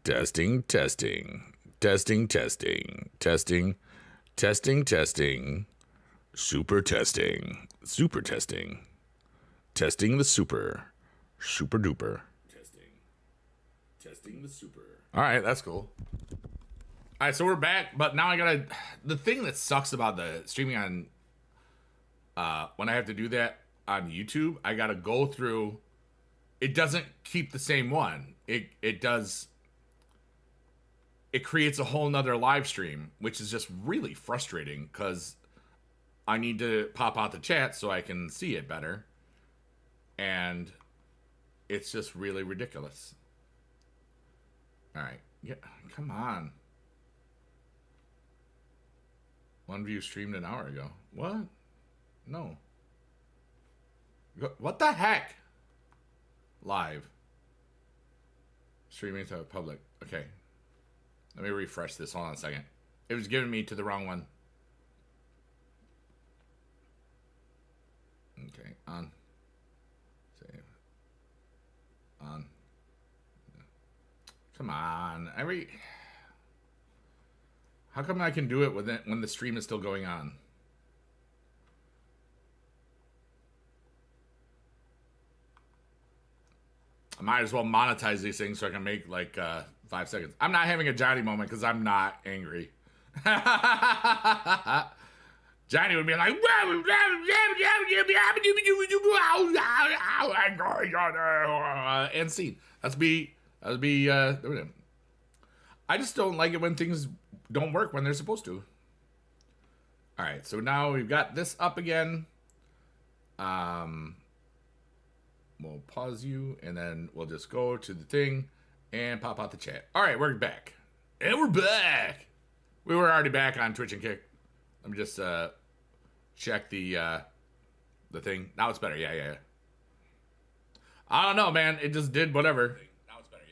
Testing, testing, testing, testing, testing, testing, testing, super testing, super testing, testing the super, super duper. Testing the super. All right, that's cool. All right, so we're back, but now I gotta. The thing that sucks about the streaming on, when I have to do that on YouTube, I gotta go through. It doesn't keep the same one. It does. It creates a whole nother live stream, which is just really frustrating because I need to pop out the chat so I can see it better. And it's just really ridiculous. All right. Yeah, come on. One view streamed an hour ago. What? No. What the heck? Live. Streaming to the public. Okay. Let me refresh this. Hold on a second. It was giving me to the wrong one. Okay, on. Save. On. Come on. How come I can do it when the stream is still going on? I might as well monetize these things so I can make like 5 seconds. I'm not having a Johnny moment because I'm not angry. Johnny would be like, and scene. That'd be. I just don't like it when things don't work when they're supposed to. All right, so now we've got this up again. We'll pause you, and then we'll just go to the thing and pop out the chat. All right, we're back. And we're back. We were already back on Twitch and Kick. Let me just check the thing. Now it's better. Yeah. I don't know, man. It just did whatever. Now it's better.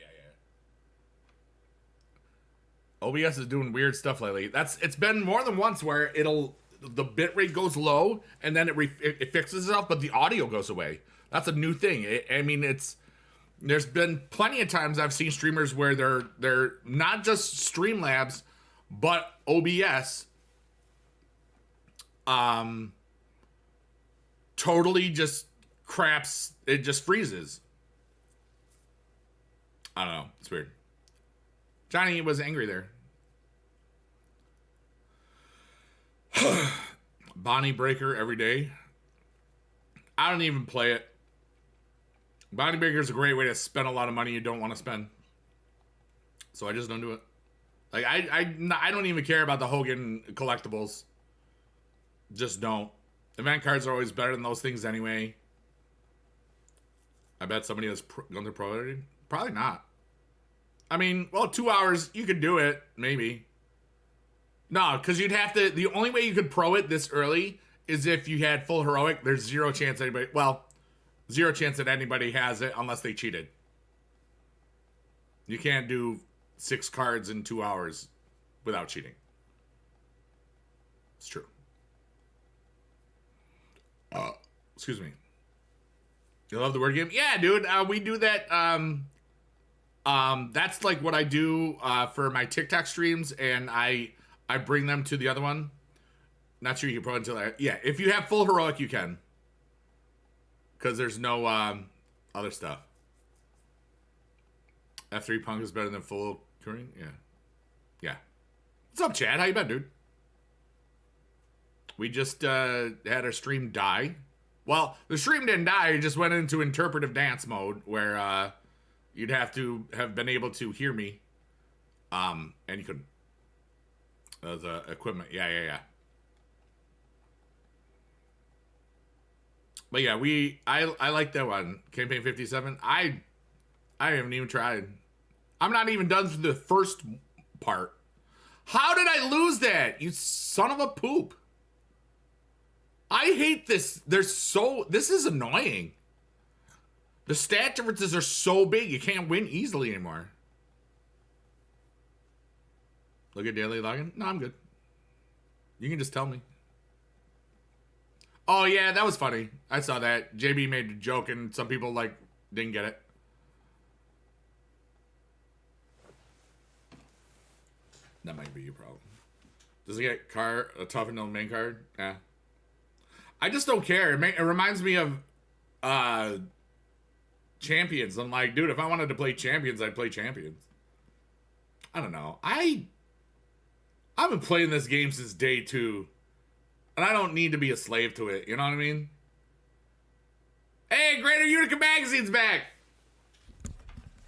Yeah. OBS is doing weird stuff lately. It's been more than once where the bitrate goes low and then it fixes itself, but the audio goes away. That's a new thing. There's been plenty of times I've seen streamers where they're not just Streamlabs, but OBS totally just craps. It just freezes. I don't know. It's weird. Johnny was angry there. Bonnie Breaker every day. I don't even play it. Bonnie Breaker is a great way to spend a lot of money you don't want to spend. So I just don't do it. Like I don't even care about the Hogan collectibles. Just don't. Event cards are always better than those things anyway. I bet somebody has gone through pro editing. Probably not. I mean, well, 2 hours, you could do it, maybe. No, because you'd have to, the only way you could pro it this early is if you had full heroic. There's zero chance that anybody has it unless they cheated. You can't do 6 cards in 2 hours without cheating. It's true. Excuse me. You love the word game? Yeah, dude. We do that. That's like what I do for my TikTok streams, and I bring them to the other one. Not sure you can pro until yeah. If you have full heroic, you can, because there's no other stuff. F3 Punk is better than full Korean. Yeah. What's up, Chad? How you been, dude? We just had our stream die. Well, the stream didn't die. It just went into interpretive dance mode where you'd have to have been able to hear me, and you couldn't. That was equipment. Yeah. But yeah, I like that one. Campaign 57. I haven't even tried. I'm not even done through the first part. How did I lose that? You son of a poop. I hate this. This is annoying. The stat differences are so big, you can't win easily anymore. Look at daily login. No, I'm good. You can just tell me. Oh yeah, that was funny. I saw that. JB made a joke and some people didn't get it. That might be your problem. Does it get a tough and no main card? Yeah. I just don't care. It reminds me of Champions. I'm like, dude, if I wanted to play Champions, I'd play Champions. I don't know. I've been playing this game since day 2. And I don't need to be a slave to it. You know what I mean? Hey, Greater Utica Magazine's back!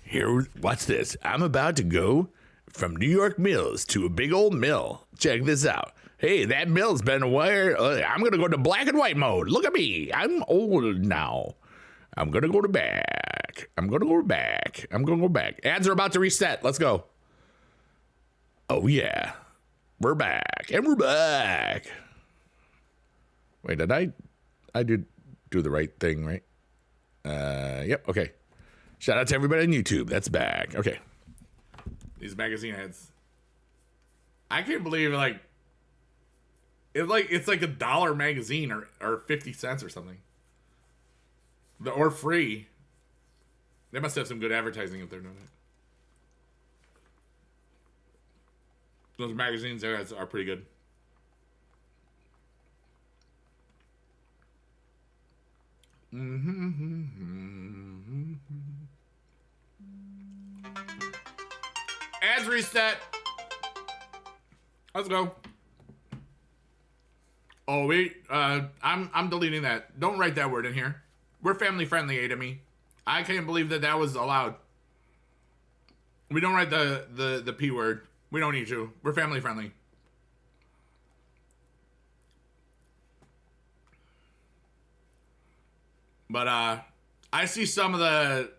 Here, watch this. I'm about to go from New York Mills to a big old mill. Check this out. Hey, that mill's been wired. I'm going to go to black and white mode. Look at me. I'm old now. I'm going to go to back. I'm going to go back. I'm going to go back. Ads are about to reset. Let's go. Oh, yeah. We're back. And we're back. Wait, did I did do the right thing, right? Yep, okay. Shout out to everybody on YouTube. That's back. Okay. These magazine ads. I can't believe it's like $1 magazine or 50 cents or something. Or free. They must have some good advertising if they're doing it. Those magazines there are pretty good. Ads reset. Let's go. Oh wait, I'm deleting that. Don't write that word in here. We're family friendly, A-to-me. I can't believe that was allowed. We don't write the P word. We don't need to. We're family friendly. But I see some of the,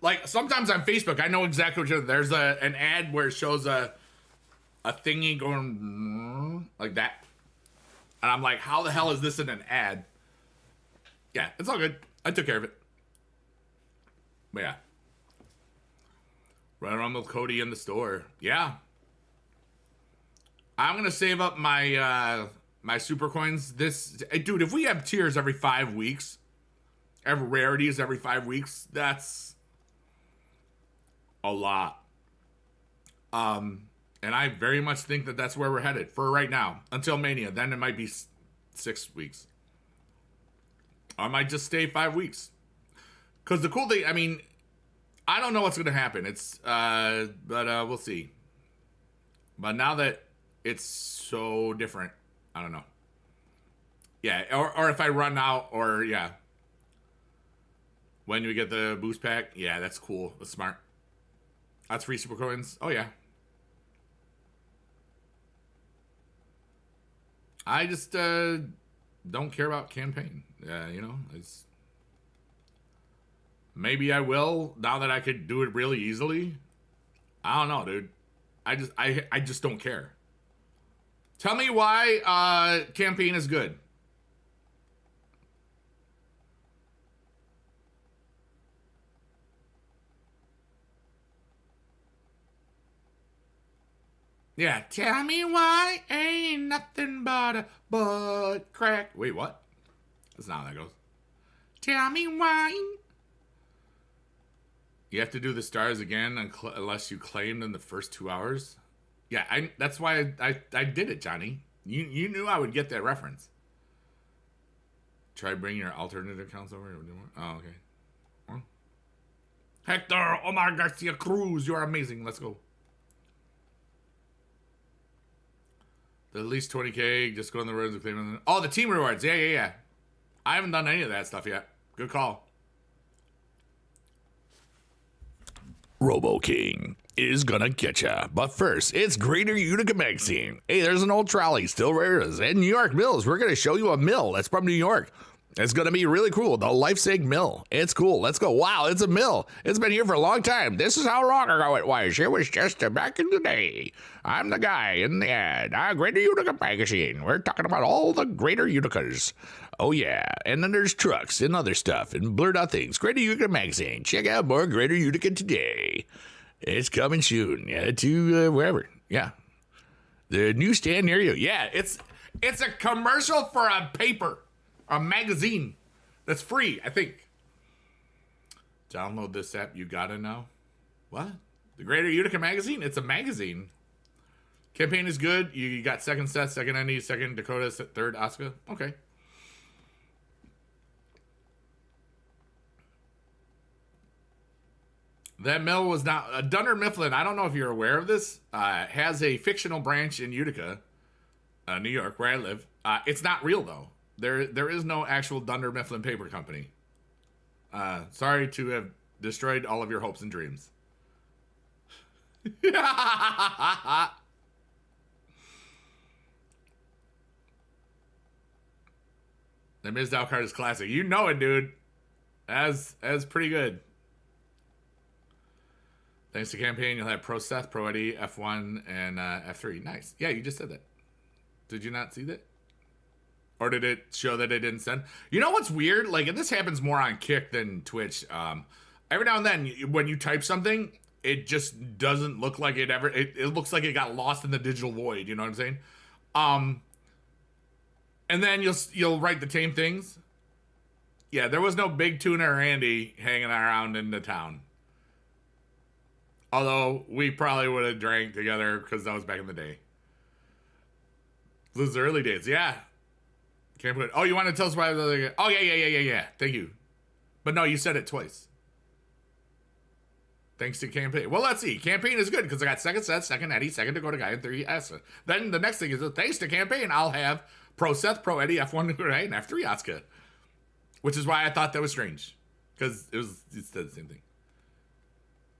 like, sometimes on Facebook, I know exactly what you're, there's an ad where it shows a thingy going like that. And I'm like, how the hell is this in an ad? Yeah, it's all good. I took care of it. But yeah. Run around with Cody in the store. Yeah. I'm going to save up my my super coins. Dude, if we have tiers every 5 weeks, every rarities every 5 weeks, that's a lot. And I very much think that that's where we're headed for right now until Mania. Then it might be 6 weeks. I might just stay 5 weeks. Because the cool thing, I mean, I don't know what's going to happen. But we'll see. But now that it's so different, I don't know. Yeah, or if I run out, or yeah. When do we get the boost pack? Yeah, that's cool. That's smart. That's free super coins. Oh, yeah. I just don't care about campaign. You know, maybe I will now that I could do it really easily. I don't know, dude. I just don't care. Tell me why campaign is good. Yeah, tell me why ain't nothing but a butt crack. Wait, what? That's not how that goes. Tell me why. You have to do the stars again unless you claimed in the first 2 hours. Yeah, that's why I did it, Johnny. You knew I would get that reference. Try bringing your alternate accounts over. Oh, okay. Huh? Hector Omar Garcia Cruz, you're amazing. Let's go. At least 20K, just go on the roads and claim them. Oh, the team rewards. Yeah. I haven't done any of that stuff yet. Good call. Robo King is gonna get ya. But first, it's Greater Utica Magazine. Hey, there's an old trolley, still rares. In New York Mills, we're gonna show you a mill that's from New York. It's gonna be really cool. The Lifesake Mill. It's cool. Let's go. Wow, it's a mill. It's been here for a long time. This is how long ago it was. It was just back in the day. I'm the guy in the ad. Greater Utica Magazine. We're talking about all the Greater Uticas. Oh, yeah. And then there's trucks and other stuff and blurred out things. Greater Utica Magazine. Check out more Greater Utica today. It's coming soon to wherever. Yeah. The newsstand near you. Yeah, it's a commercial for a paper. A magazine that's free, I think. Download this app, you gotta know. What? The Greater Utica Magazine? It's a magazine. Campaign is good. You got second Seth, second Andy, second Dakota, third Asuka. Okay. That mill was not Dunder Mifflin. I don't know if you're aware of this. Has a fictional branch in Utica, New York, where I live. It's not real though. There is no actual Dunder Mifflin Paper Company. Sorry to have destroyed all of your hopes and dreams. The Mizdow card is classic. You know it, dude. As pretty good. Thanks to campaign, you'll have Pro Seth, Pro Eddie, F1, and F3. Nice. Yeah, you just said that. Did you not see that? Or did it show that it didn't send? You know what's weird? Like, and this happens more on Kick than Twitch. Every now and then, when you type something, it just doesn't look like it ever... It looks like it got lost in the digital void. You know what I'm saying? And then you'll write the same things. Yeah, there was no Big Tuna or Andy hanging around in the town. Although, we probably would have drank together because that was back in the day. Those early days, yeah. Can't put. Oh, you want to tell us why? Oh, yeah. Thank you. But no, you said it twice. Thanks to campaign. Well, let's see. Campaign is good because I got second Seth, second Eddie, second Dakota Guy, and 3 Asuka. Then the next thing is thanks to campaign, I'll have Pro Seth, Pro Eddie, F1 Dakota Guy, and F3 Asuka. Which is why I thought that was strange. Because it said the same thing.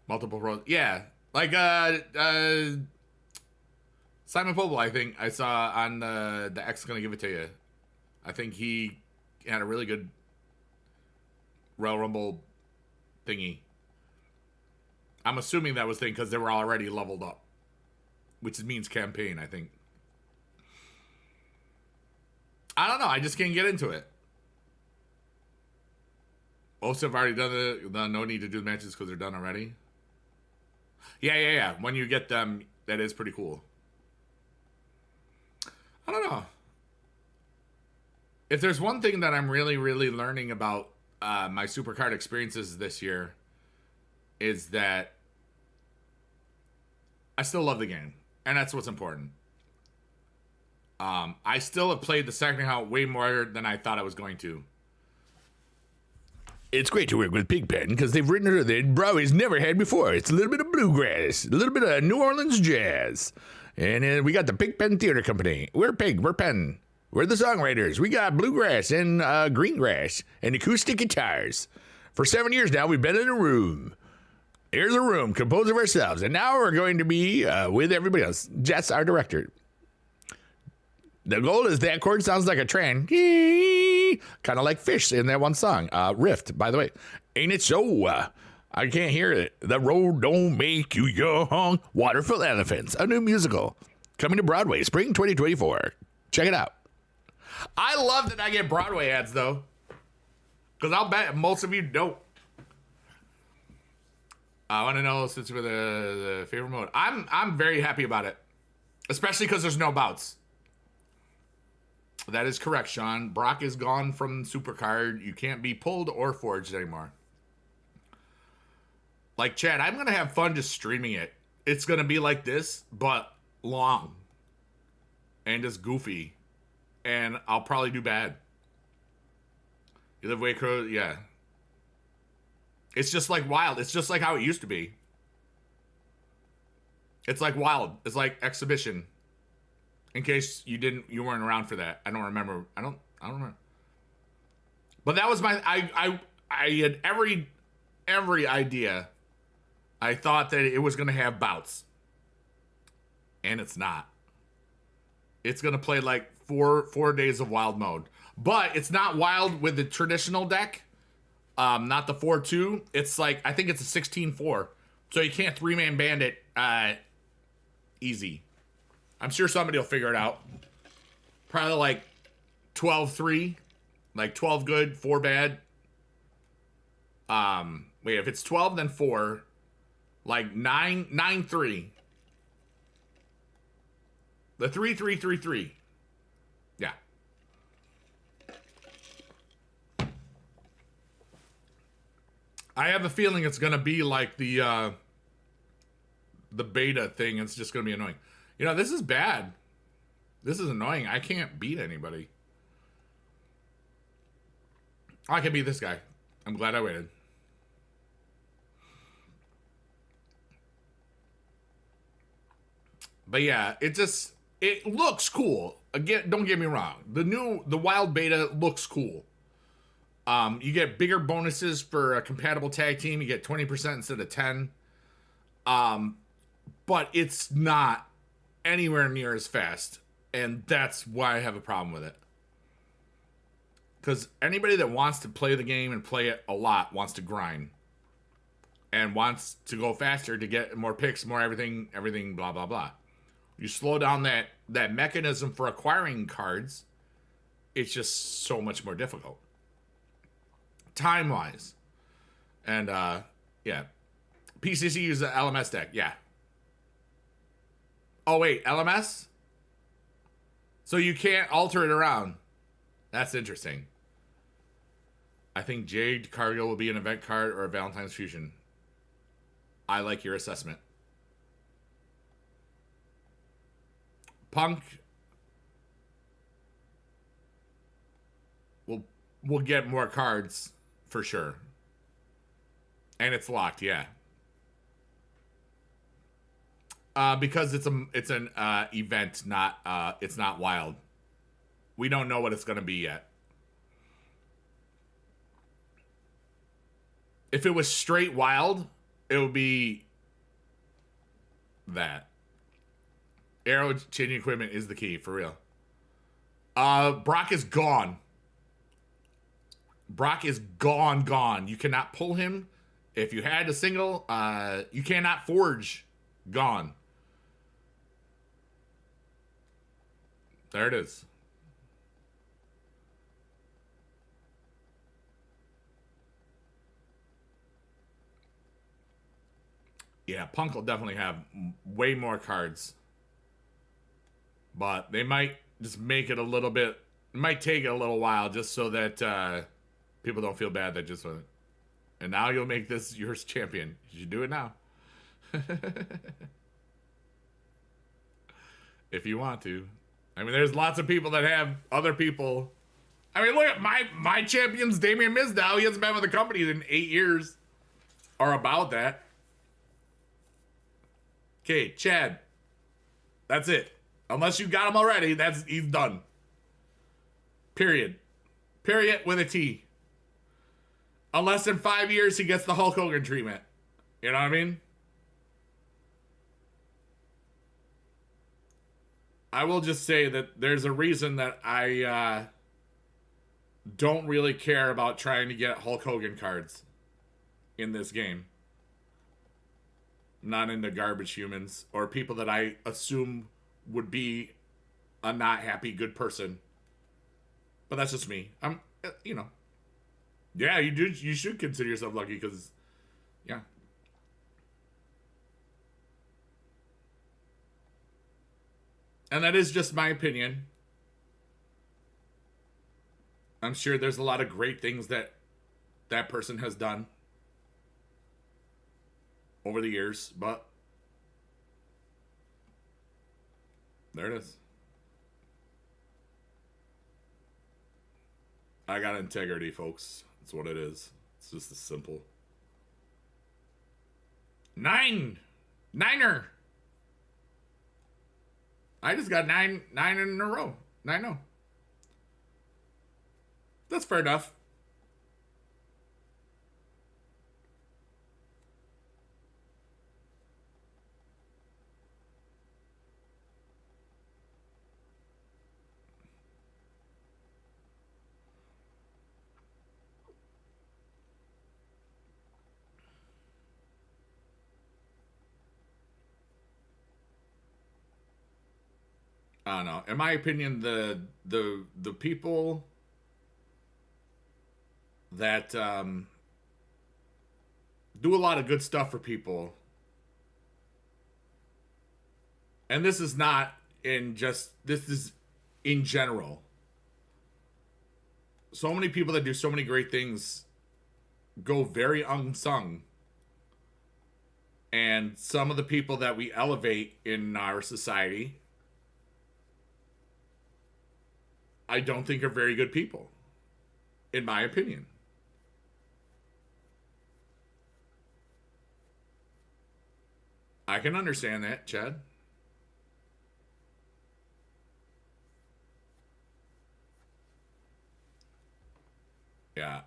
Multiple pros. Yeah. Like, Simon Pobel, I think I saw on the X Gonna Give It To You. I think he had a really good Royal Rumble thingy. I'm assuming that was thing because they were already leveled up. Which means campaign, I think. I don't know. I just can't get into it. Most have already done the no need to do the matches because they're done already. Yeah. When you get them, that is pretty cool. I don't know. If there's one thing that I'm really, really learning about my Supercard experiences this year, is that I still love the game. And that's what's important. I still have played the second account way more than I thought I was going to. It's great to work with Pigpen because they've written her that Broadway's never had before. It's a little bit of bluegrass, a little bit of New Orleans jazz. And we got the Pigpen Theater Company. We're Pig, we're Pen. We're the songwriters. We got bluegrass and greengrass and acoustic guitars. For 7 years now, we've been in a room. Here's a room composed of ourselves. And now we're going to be with everybody else. Jess, our director. The goal is that chord sounds like a train. Kind of like Fish in that one song. Rift, by the way. Ain't it so? I can't hear it. The road don't make you young. Waterful Elephants, a new musical. Coming to Broadway, spring 2024. Check it out. I love that I get Broadway ads, though. Because I'll bet most of you don't. I want to know since we're the favorite mode. I'm very happy about it. Especially because there's no bouts. That is correct, Sean. Brock is gone from Supercard. You can't be pulled or forged anymore. Like, Chad, I'm going to have fun just streaming it. It's going to be like this, but long. And just goofy. And I'll probably do bad. You live way close, yeah. It's just like Wild. It's just like how it used to be. It's like Wild. It's like Exhibition. In case you weren't around for that. I don't remember. I don't remember. But that was I had every idea. I thought that it was going to have bouts. And it's not. It's going to play like four days of Wild mode. But it's not Wild with the traditional deck. Not the 4-2. It's like, I think it's a 16-4. So you can't 3-man band it easy. I'm sure somebody will figure it out. Probably like 12-3. Like 12 good, 4 bad. Wait, if it's 12, then 4. Like 9-3. The 3-3-3-3. Yeah. I have a feeling it's gonna be like the beta thing. It's just gonna be annoying. You know, this is bad. This is annoying. I can't beat anybody. I can beat this guy. I'm glad I waited. But yeah, it looks cool. Again, don't get me wrong. The wild beta looks cool. You get bigger bonuses for a compatible tag team. You get 20% instead of 10. But it's not anywhere near as fast, and that's why I have a problem with it. Because anybody that wants to play the game and play it a lot wants to grind and wants to go faster to get more picks, more everything, blah blah blah. You slow down that mechanism for acquiring cards, it's just so much more difficult, time wise. And yeah, PCC uses the LMS deck. Yeah. Oh wait, LMS? So you can't alter it around. That's interesting. I think Jade Cargill will be an event card or a Valentine's Fusion. I like your assessment. Punk will get more cards for sure. And it's locked, yeah. Because it's an event, it's not wild. We don't know what it's gonna be yet. If it was straight wild, it would be that. Arrow changing equipment is the key, for real. Brock is gone. Brock is gone. You cannot pull him. If you had a single, you cannot forge. Gone. There it is. Yeah, Punk will definitely have way more cards. But they might just make it a little bit... It might take it a little while just so that people don't feel bad that just went... And now you'll make this yours champion. You should do it now. If you want to. I mean, there's lots of people that have other people. I mean, look at my champion's Damian Mizdow. He hasn't been with the company in 8 years. Or about that. Okay, Chad. That's it. Unless you got him already, he's done. Period. Period with a T. Unless in 5 years he gets the Hulk Hogan treatment. You know what I mean? I will just say that there's a reason that I don't really care about trying to get Hulk Hogan cards in this game. Not into garbage humans or people that I assume would be a not happy good person. But that's just me. I'm, you know. Yeah, you should consider yourself lucky because, yeah. And that is just my opinion. I'm sure there's a lot of great things that person has done over the years, but there it is. I got integrity, folks. That's what it is. It's just as simple. Niner. I just got nine in a row. 9-0. That's fair enough. I don't know. In my opinion, the people that do a lot of good stuff for people, and this is not this is in general. So many people that do so many great things go very unsung. And some of the people that we elevate in our society, I don't think are very good people, in my opinion. I can understand that, Chad. Yeah.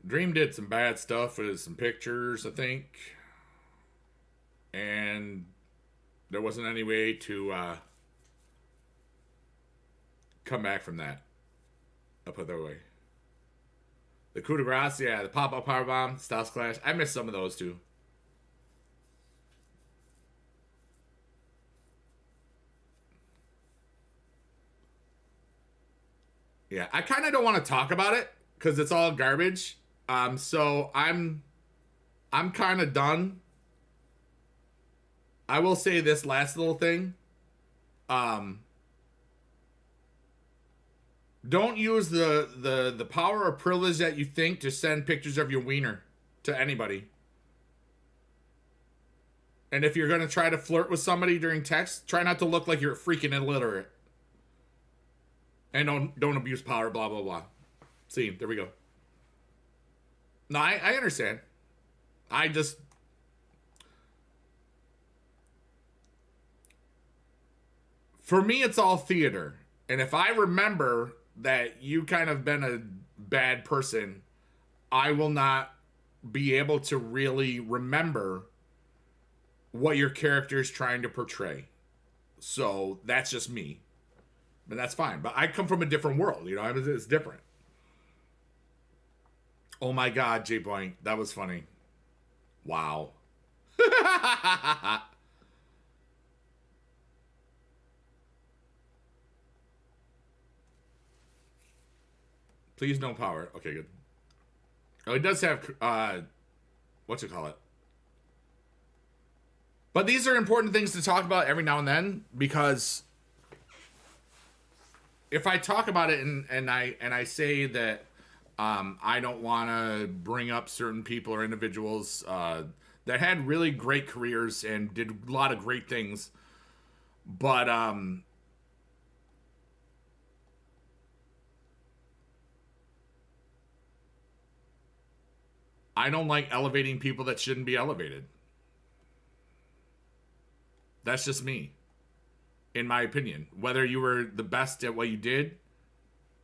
Dream did some bad stuff with some pictures, I think. And there wasn't any way to come back from that. I'll put it that way. The coup de grace, yeah, the pop-up powerbomb, Styles Clash. I missed some of those too. Yeah, I kind of don't want to talk about it because it's all garbage. So I'm kind of done. I will say this last little thing. Don't use the power or privilege that you think to send pictures of your wiener to anybody. And if you're gonna try to flirt with somebody during text, try not to look like you're freaking illiterate. And don't abuse power, blah blah blah. See, there we go. No, I understand. I just for me it's all theater. And if I remember that you kind of been a bad person, I will not be able to really remember what your character is trying to portray. So that's just me. And that's fine. But I come from a different world, you know, it's different. Oh my God, J Boink, that was funny. Wow. Please no power. Okay, good. Oh, it does have what's it call it? But these are important things to talk about every now and then because if I talk about it and I say that I don't want to bring up certain people or individuals that had really great careers and did a lot of great things, but I don't like elevating people that shouldn't be elevated. That's just me, in my opinion. Whether you were the best at what you did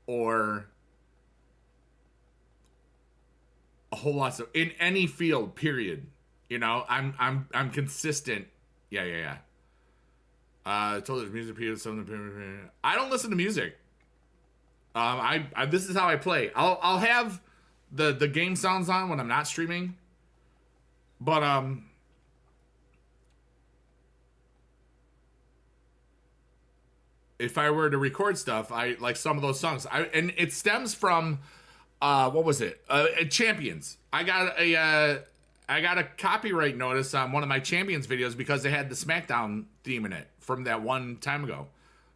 or a whole lot of in any field, period. You know, I'm consistent. Yeah. I told you music people something. I don't listen to music. I this is how I play. I'll have the game sounds on when I'm not streaming. But if I were to record stuff, I like some of those songs. And it stems from what was it? Champions. I got a copyright notice on one of my Champions videos because they had the SmackDown theme in it from that one time ago.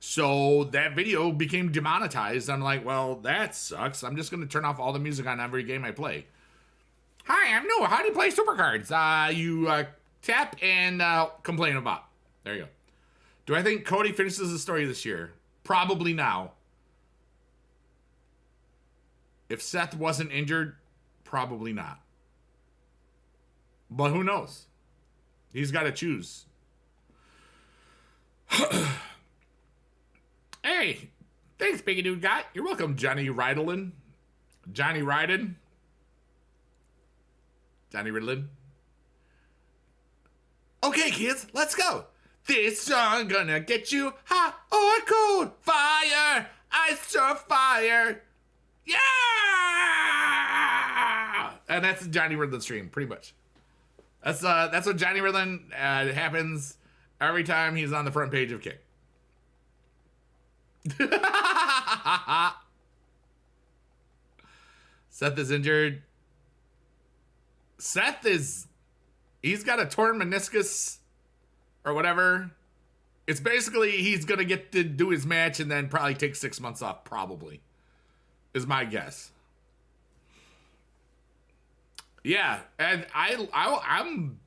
So that video became demonetized. I'm like, well, that sucks. I'm just going to turn off all the music on every game I play. Hi, I'm new. How do you play Supercards? You tap and complain about. There you go. Do I think Cody finishes the story this year? Probably now. If Seth wasn't injured, probably not. But who knows? He's got to choose. Hey, thanks, Biggie Dude Got. You're welcome, Johnny Ridelin. Johnny Ryden. Johnny Riddlin. Okay, kids, let's go. This song gonna get you hot or cold. Fire, ice or fire. Yeah! And that's Johnny Riddlin stream, pretty much. That's what Johnny Riddlin happens every time he's on the front page of Kick. Seth is injured. He's got a torn meniscus or whatever It's basically he's gonna get to do his match and then probably take 6 months off. Probably, is my guess. Yeah, and I'm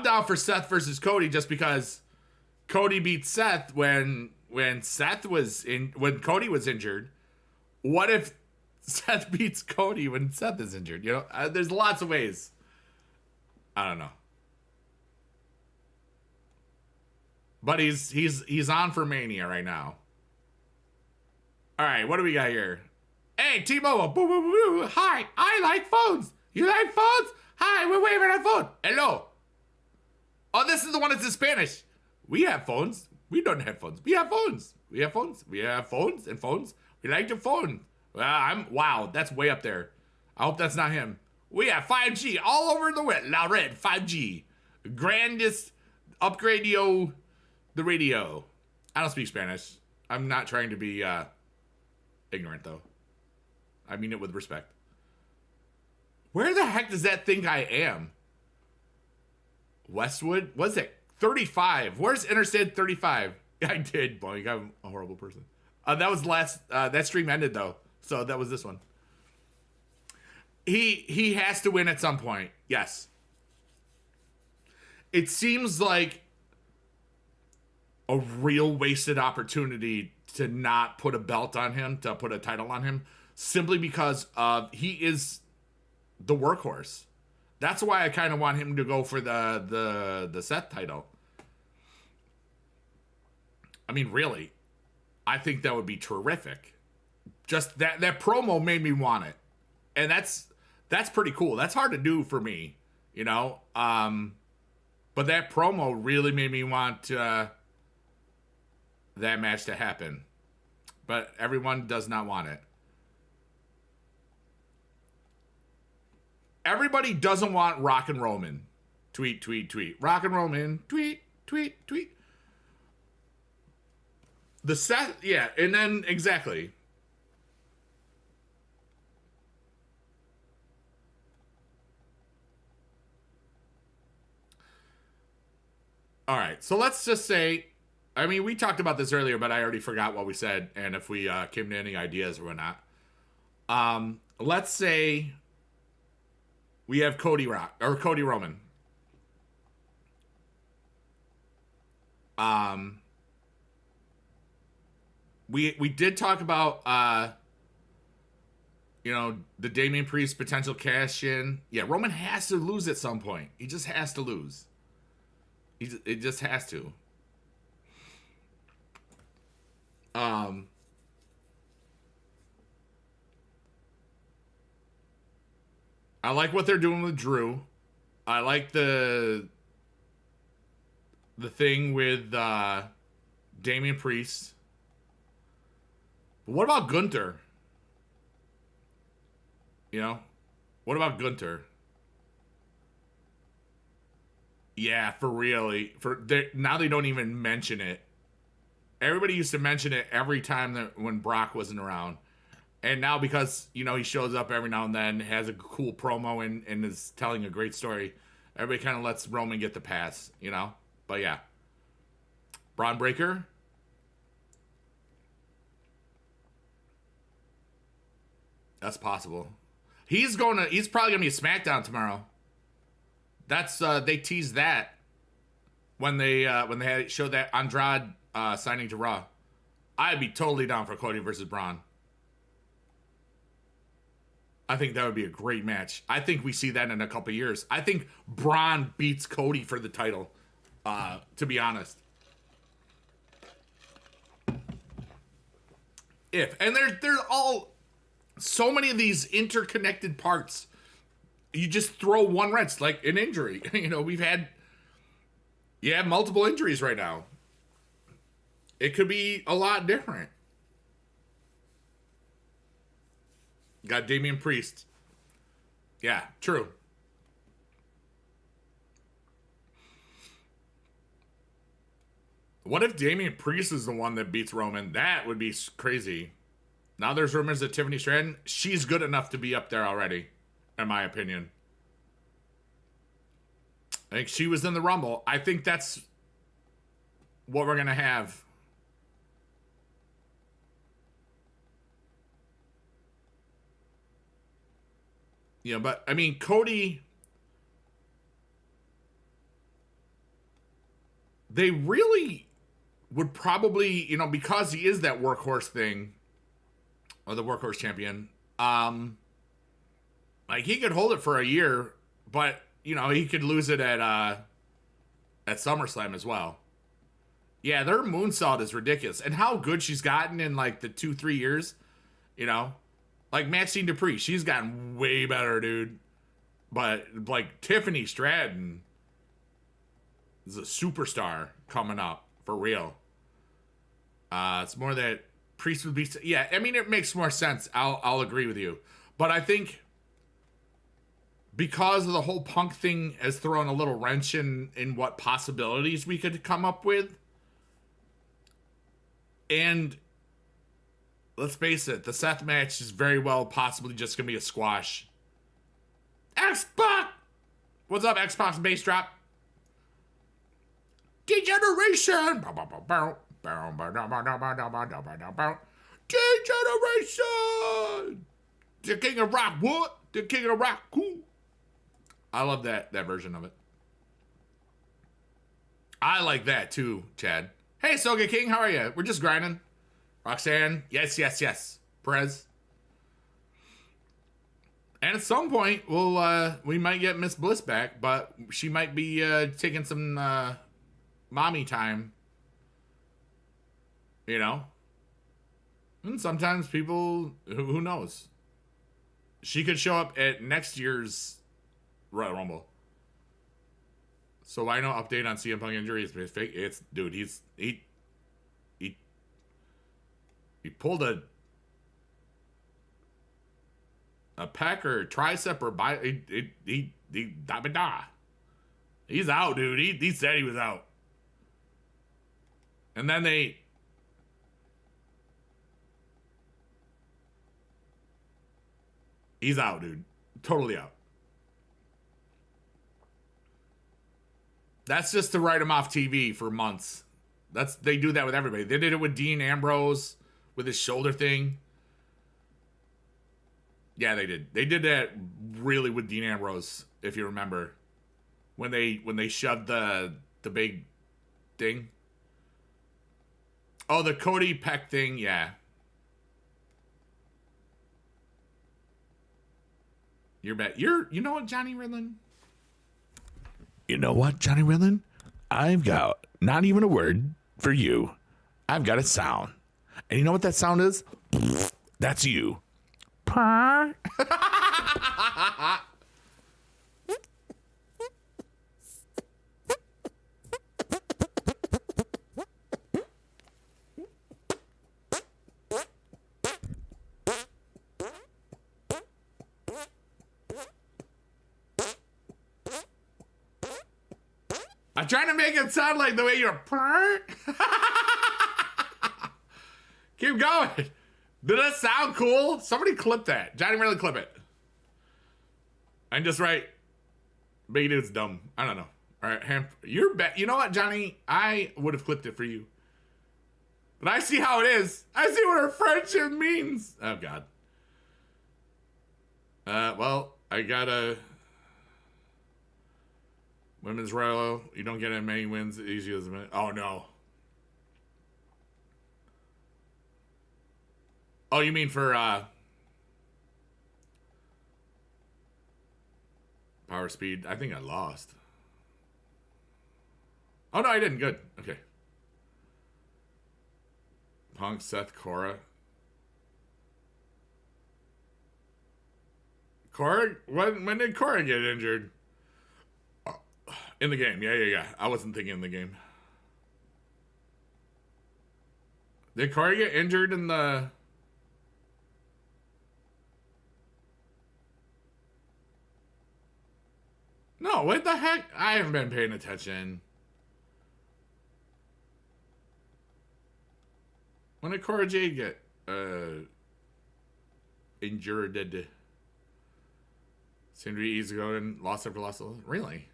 down for Seth versus Cody just because Cody beat Seth when Cody was injured. What if Seth beats Cody when Seth is injured? You know, there's lots of ways. I don't know. But he's on for Mania right now. All right, what do we got here? Hey, T-Mobile. Boo, boo, boo, boo. Hi, I like phones. You like phones? Hi, we're waving on phone. Hello. Oh, this is the one that's in Spanish. We have phones. We don't have phones. We have phones. We have phones. We have phones and phones. We like your phone. Wow, that's way up there. I hope that's not him. We have 5G all over the world. La Red 5G. Grandest upgrade the radio. I don't speak Spanish. I'm not trying to be ignorant though. I mean it with respect. Where the heck does that think I am? Westwood? What's it? 35. Where's Interstate 35? I did, boy. I'm a horrible person. That was last. That stream ended though, so that was this one. He has to win at some point. Yes. It seems like a real wasted opportunity to not put a belt on him, to put a title on him, simply because he is the workhorse. That's why I kind of want him to go for the Seth title. I mean, really, I think that would be terrific. Just that promo made me want it, and that's pretty cool. That's hard to do for me, you know. But that promo really made me want that match to happen. But everyone does not want it. Everybody doesn't want Rock and Roman. Tweet, tweet, tweet. Rock and Roman. Tweet, tweet, tweet. The Seth, yeah, and then exactly. All right, so let's just say, I mean, we talked about this earlier, but I already forgot what we said, and if we came to any ideas or whatnot. Let's say we have Cody Roman. We did talk about you know, the Damian Priest potential cash in. Yeah, Roman has to lose at some point. He just has to lose. It just has to. I like what they're doing with Drew. I like the thing with Damian Priest. But what about Gunther? You know? What about Gunther? Yeah, for really. Now they don't even mention it. Everybody used to mention it every time when Brock wasn't around. And now because, you know, he shows up every now and then, has a cool promo and is telling a great story, everybody kind of lets Roman get the pass, you know? But yeah. Braun Breaker. That's possible. He's probably gonna be a SmackDown tomorrow. That's they teased that when they showed that Andrade signing to Raw. I'd be totally down for Cody versus Braun. I think that would be a great match. I think we see that in a couple years. I think Braun beats Cody for the title, to be honest. And they're all so many of these interconnected parts. You just throw one wrench, like an injury. You know, we have multiple injuries right now. It could be a lot different. Got Damian Priest. Yeah, true. What if Damian Priest is the one that beats Roman? That would be crazy. Now there's rumors that Tiffany Stratton, she's good enough to be up there already, in my opinion. I think she was in the Rumble. I think that's what we're gonna have. You know, but I mean, Cody, they really would probably, you know, because he is that workhorse thing, or the workhorse champion, like he could hold it for a year, but you know, he could lose it at SummerSlam as well. Yeah, their moonsault is ridiculous. And how good she's gotten in like the 2-3 years, you know? Like Maxine Dupree, she's gotten way better, dude. But like Tiffany Stratton is a superstar coming up for real. It's more that Priest would be. Yeah, I mean it makes more sense. I'll agree with you, but I think because of the whole Punk thing has thrown a little wrench in what possibilities we could come up with, and let's face it, the Seth match is very well possibly just gonna be a squash. X-Pac! What's up, X-Pac's bass drop? Degeneration! Degeneration! The King of Rock, what? The King of Rock, cool. I love that version of it. I like that too, Chad. Hey, Soga King, how are you? We're just grinding. Roxanne, yes. Perez. And at some point, we might get Miss Bliss back, but she might be taking some mommy time. You know? And sometimes people, who knows? She could show up at next year's Royal Rumble. So why no update on CM Punk injury? It's fake. It's, dude, he pulled a pec or tricep or he's out, dude. He said he was out. And then he's out, dude. Totally out. That's just to write him off TV for months. They do that with everybody. They did it with Dean Ambrose with his shoulder thing. Yeah, they did. They did that really with Dean Ambrose, if you remember, when they shoved the big thing. Oh, the Cody Peck thing, yeah. You know what, Johnny Ridlin? You know what, Johnny Ridlin? I've got not even a word for you. I've got a sound. And you know what that sound is? That's you. Purr. I'm trying to make it sound like the way you're purr. Keep going. Did that sound cool? Somebody clip that. Johnny, really clip it. And just write, big dude's dumb. I don't know. All right, you're you know what, Johnny? I would have clipped it for you. But I see how it is. I see what our friendship means. Oh, God. Well, I got a Women's Royal. You don't get as many wins easy as a minute. Oh, no. Oh, you mean for Power Speed? I think I lost. Oh, no, I didn't. Good. Okay. Punk, Seth, Cora. Cora? When did Cora get injured? In the game. Yeah. I wasn't thinking in the game. Did Cora get injured in the... No, what the heck? I haven't been paying attention. When did Cora Jade get injured? Seemed to be easy going. Lost after loss. Really?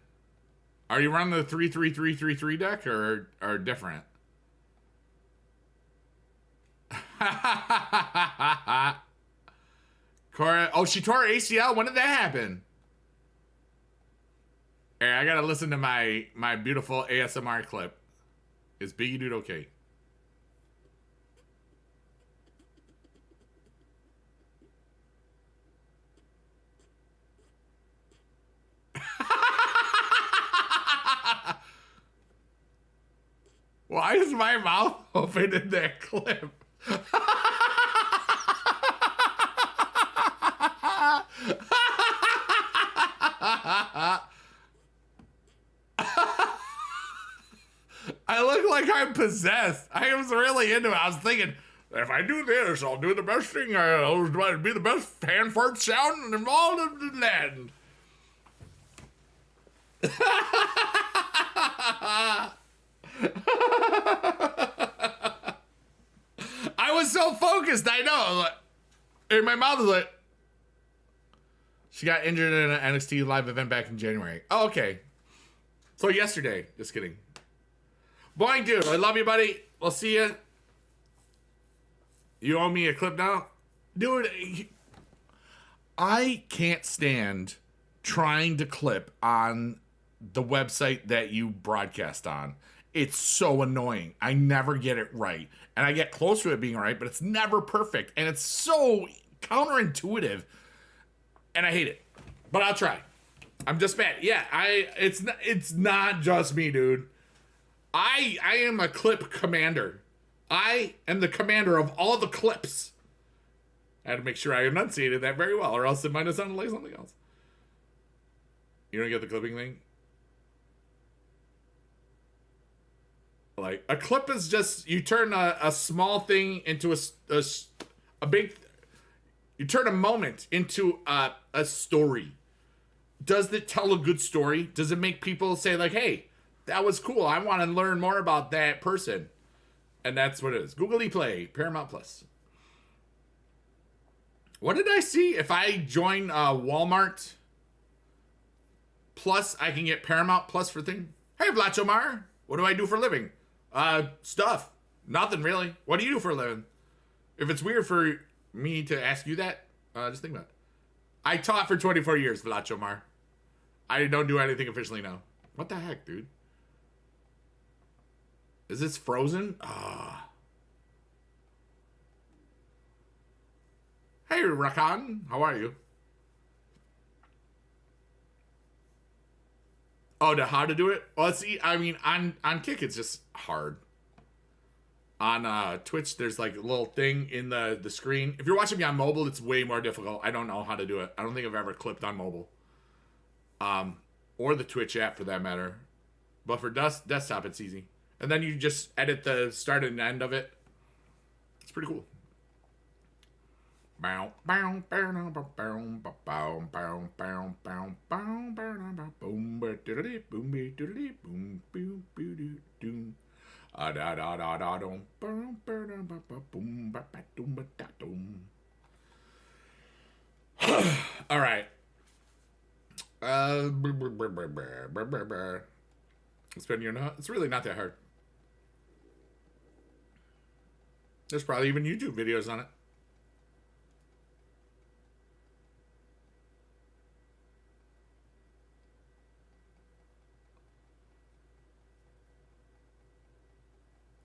Are you running the 3-3-3-3-3 deck or different? Cora, oh, she tore her ACL. When did that happen? Hey, I gotta listen to my beautiful ASMR clip. Is Biggie Dude okay? Why is my mouth open in that clip? I look like I'm possessed. I was really into it. I was thinking, if I do this, I'll do the best thing. I'll be the best hand fart sound involved in the land. I was so focused, I know. And my mouth was like, she got injured in an NXT live event back in January. Oh, okay. So yesterday. Just kidding. Boing, dude. I love you, buddy. We'll see you. You owe me a clip now? Dude, I can't stand trying to clip on the website that you broadcast on. It's so annoying. I never get it right. And I get close to it being right, but it's never perfect. And it's so counterintuitive. And I hate it. But I'll try. I'm just bad. Yeah, it's not just me, dude. I am a clip commander. I am the commander of all the clips. I had to make sure I enunciated that very well, or else it might have sounded like something else. You don't get the clipping thing? Like, a clip is just, you turn a small thing into a big, you turn a moment into a story. Does it tell a good story? Does it make people say, like, hey, that was cool, I want to learn more about that person? And that's what it is. Googly Play, Paramount Plus. What did I see? If I join Walmart Plus, I can get Paramount Plus for thing. Hey, Blachomar, what do I do for a living? Stuff. Nothing, really. What do you do for a living? If it's weird for me to ask you that, just think about it. I taught for 24 years, Blachomar. I don't do anything officially now. What the heck, dude? Is this frozen? Hey, Rakan. How are you? Oh, how to do it? Well, see, I mean, on Kick, it's just hard. On Twitch, there's like a little thing in the screen. If you're watching me on mobile, it's way more difficult. I don't know how to do it. I don't think I've ever clipped on mobile. Or the Twitch app, for that matter. But for desktop, it's easy. And then you just edit the start and end of it. It's pretty cool. All right. Spend your nut. It's really not that hard. There's probably even YouTube videos on it.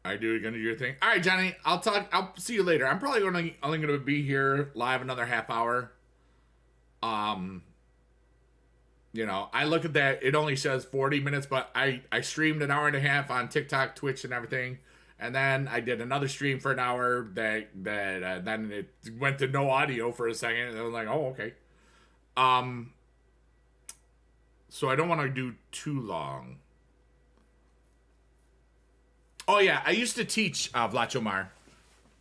I do gonna do your thing. All right, Johnny. I'll see you later. I'm probably only gonna be here live another half hour. You know, I look at that. It only says 40 minutes, but I streamed an hour and a half on TikTok, Twitch, and everything. And then I did another stream for an hour that then it went to no audio for a second. And I was like, oh, okay. So I don't want to do too long. Oh, yeah. I used to teach Vlachomar.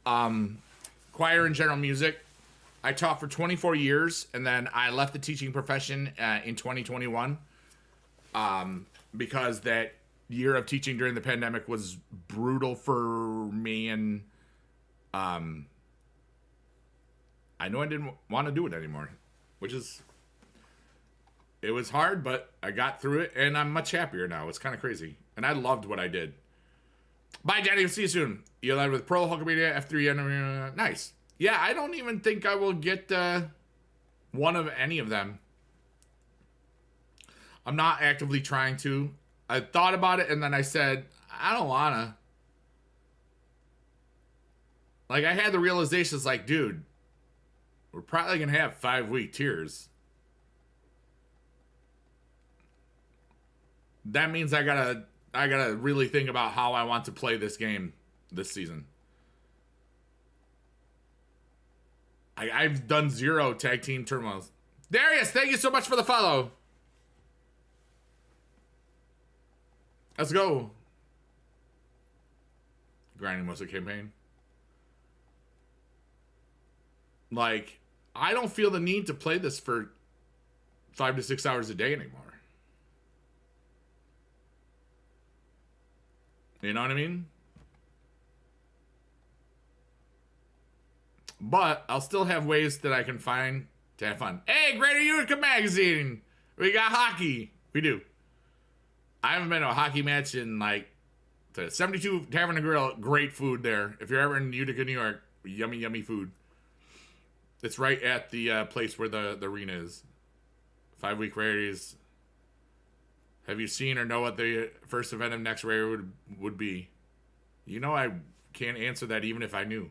Choir and general music. I taught for 24 years, and then I left the teaching profession in 2021 because that year of teaching during the pandemic was brutal for me, and I know I didn't want to do it anymore, it was hard, but I got through it, and I'm much happier now. It's kind of crazy, and I loved what I did. Bye, Jenny. See you soon. You led with Pearl, Hulkamania, F3, nice. Yeah, I don't even think I will get one of any of them. I'm not actively trying to. I thought about it and then I said, I don't wanna. Like, I had the realizations like, dude, we're probably gonna have 5-week tiers. That means I gotta really think about how I want to play this game this season. I've done 0 tag team turmoils. Darius, thank you so much for the follow. Let's go. Grinding was a campaign. Like, I don't feel the need to play this for 5 to 6 hours a day anymore. You know what I mean? But I'll still have ways that I can find to have fun. Hey, Greater Utica Magazine! We got hockey. We do. I haven't been to a hockey match in like 72 Tavern and Grill. Great food there. If you're ever in Utica, New York, yummy, yummy food. It's right at the place where the arena is. 5-week rarities. Have you seen or know what the first event of next rare would be? You know I can't answer that even if I knew.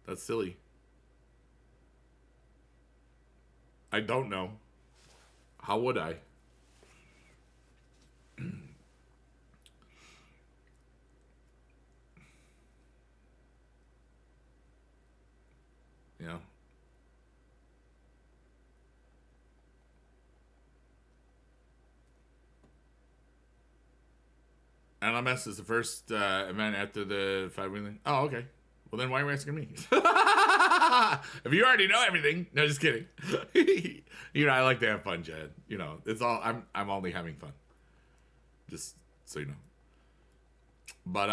That's silly. I don't know. How would I? You know? LMS is the first event after the 5-week thing. Oh, okay. Well, then why are you asking me? If you already know everything. No, just kidding. You know, I like to have fun, Jed. You know, it's all, I'm only having fun. Just so you know. But,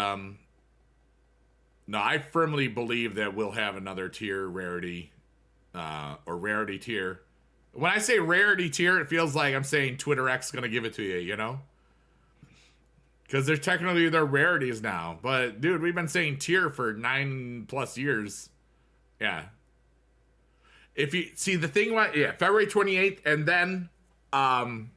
no, I firmly believe that we'll have another tier rarity, or rarity tier. When I say rarity tier, it feels like I'm saying Twitter X gonna give it to you, you know? Because they're technically their rarities now. But, dude, we've been saying tier for 9+ years. Yeah. If you see the thing, yeah, February 28th, and then, 5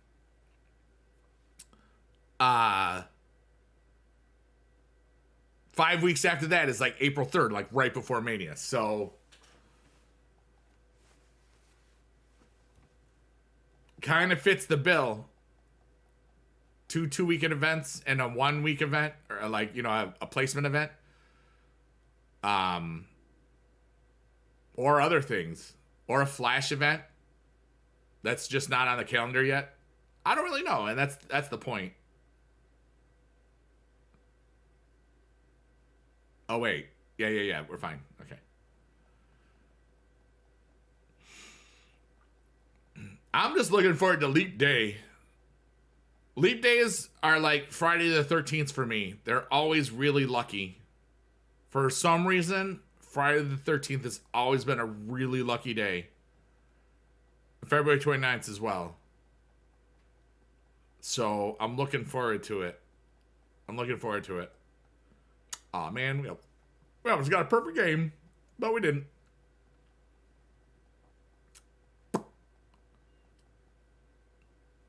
weeks after that is like April 3rd, like right before Mania. So, kind of fits the bill. 2 2-weekend events and a 1-week event, or like, you know, a placement event, or other things, or a flash event that's just not on the calendar yet. I don't really know, and that's the point. Oh wait, yeah, we're fine. Okay. I'm just looking forward to Leap Day. Leap days are like Friday the 13th for me. They're always really lucky. For some reason, Friday the 13th has always been a really lucky day. February 29th as well. So I'm looking forward to it. Aw, man, we almost got a perfect game, but we didn't.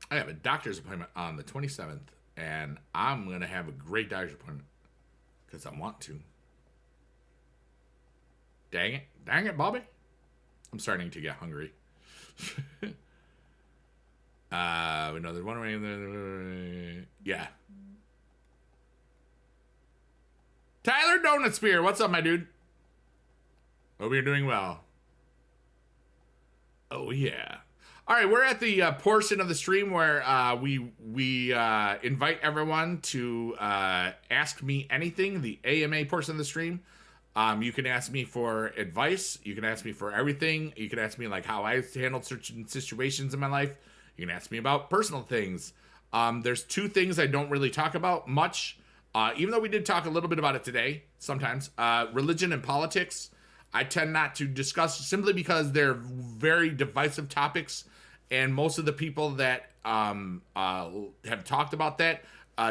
I have a doctor's appointment on the 27th, and I'm going to have a great doctor's appointment because I want to. Dang it, Bobby. I'm starting to get hungry. We know there's one way. Yeah. Tyler Donut Spear, what's up, my dude? Hope you're doing well. Oh, yeah. All right, we're at the portion of the stream where we invite everyone to ask me anything, the AMA portion of the stream. You can ask me for advice. You can ask me for everything. You can ask me like how I handled certain situations in my life. You can ask me about personal things. There's 2 things I don't really talk about much, even though we did talk a little bit about it today sometimes. Religion and politics. I tend not to discuss simply because they're very divisive topics. And most of the people that have talked about that